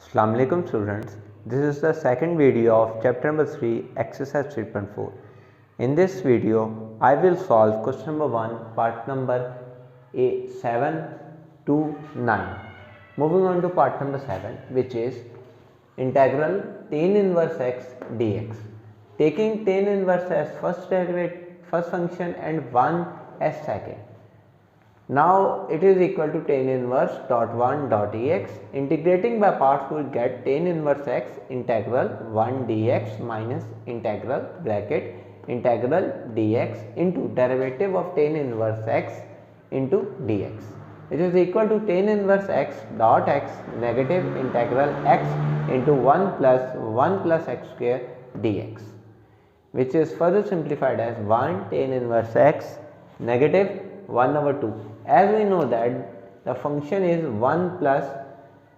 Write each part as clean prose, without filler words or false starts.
Assalamu alaikum students. This is the second video of chapter number 3 exercise 3.4. In this video I will solve question number 1 part number 7 to 9. Moving on to part number 7, which is integral tan inverse x dx. Taking tan inverse as first function and 1 as second. Now it is equal to tan inverse dot 1 dot ex. Integrating by parts we will get tan inverse x integral 1 dx minus integral bracket integral dx into derivative of tan inverse x into dx, which is equal to tan inverse x dot x negative integral x into 1 plus x square dx, which is further simplified as 1 tan inverse x negative 1 over 2. As we know that the function is 1 plus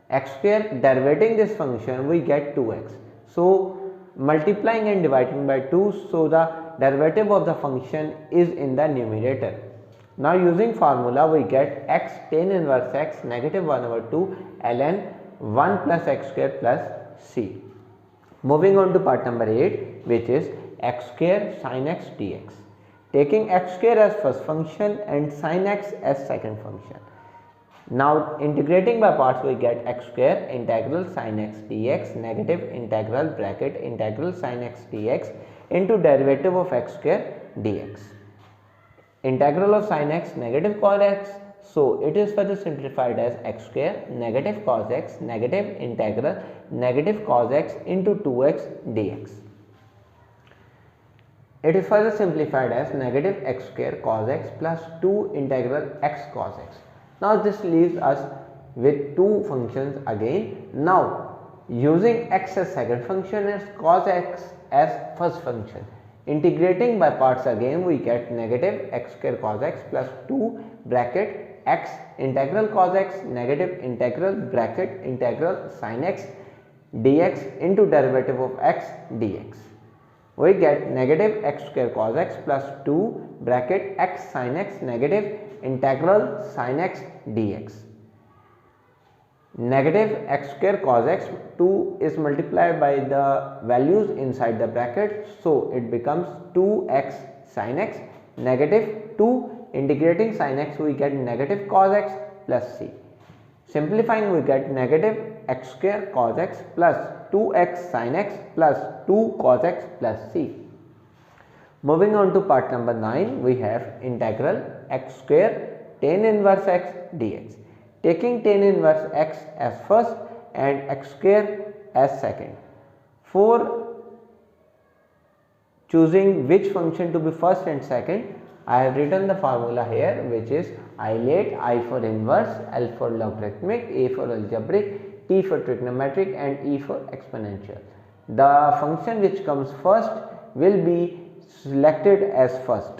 x square, derivating this function we get 2x. So multiplying and dividing by 2, so the derivative of the function is in the numerator. Now using formula we get x tan inverse x negative 1 over 2 ln 1 plus x square plus c. Moving on to part number 8, which is x square sin x dx. Taking x square as first function and sin x as second function. Now integrating by parts we get x square integral sin x dx negative integral bracket integral sin x dx into derivative of x square dx. Integral of sin x negative cos x, so it is further simplified as x square negative cos x negative integral negative cos x into 2x dx. It is further simplified as negative x square cos x plus 2 integral x cos x. Now this leaves us with two functions again. Now using x as second function and cos x as first function. Integrating by parts again we get negative x square cos x plus 2 bracket x integral cos x negative integral bracket integral sin x dx into derivative of x dx. We get negative x square cos x plus 2 bracket x sin x negative integral sin x dx. Negative x square cos x, 2 is multiplied by the values inside the bracket, so it becomes 2x sin x negative 2 integrating sin x we get negative cos x plus c. Simplifying we get negative x square cos x plus 2x sin x plus 2 cos x plus c. Moving on to part number 9, we have integral x square tan inverse x dx. Taking tan inverse x as first and x square as second. For choosing which function to be first and second, I have written the formula here, which is isolate, I for inverse, L for logarithmic, A for algebraic, T for trigonometric and E for exponential. The function which comes first will be selected as first.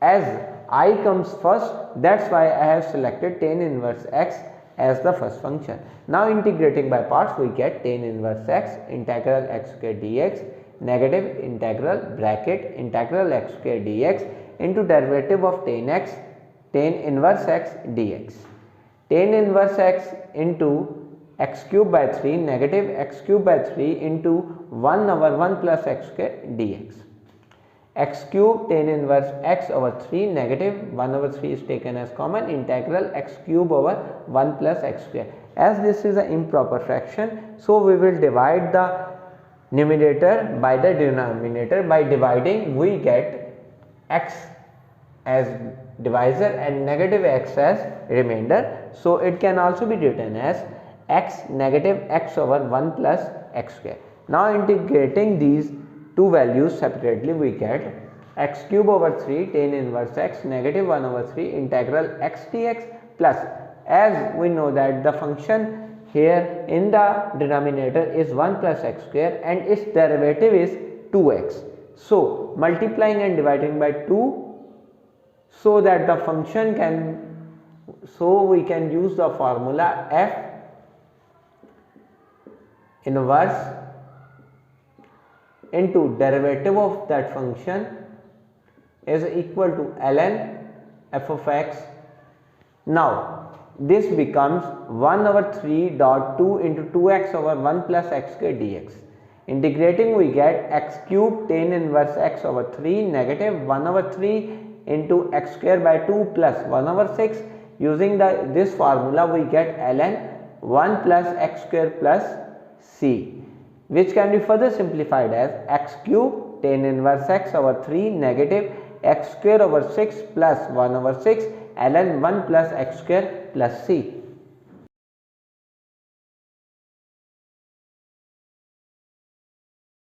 As I comes first, that's why I have selected tan inverse x as the first function. Now integrating by parts we get tan inverse x integral x square dx negative integral bracket integral x square dx into derivative of tan inverse x dx. Tan inverse x into x cube by 3 negative x cube by 3 into 1 over 1 plus x square dx. X cube tan inverse x over 3 negative 1 over 3 is taken as common integral x cube over 1 plus x square. As this is an improper fraction, so we will divide the numerator by the denominator. By dividing we get x as divisor and negative x as remainder, so it can also be written as x negative x over 1 plus x square. Now integrating these two values separately we get x cube over 3 tan inverse x negative 1 over 3 integral x dx plus, as we know that the function here in the denominator is 1 plus x square and its derivative is 2x. So multiplying and dividing by 2, so that the function can, so we can use the formula f inverse into derivative of that function is equal to ln f of x. Now this becomes 1 over 3 dot 2 into 2x over 1 plus x square dx. Integrating we get x cube tan inverse x over 3 negative 1 over 3 into x square by 2 plus 1 over 6. Using this formula we get ln 1 plus x square plus c, which can be further simplified as x cube tan inverse x over 3 negative x square over 6 plus 1 over 6 ln 1 plus x square plus c.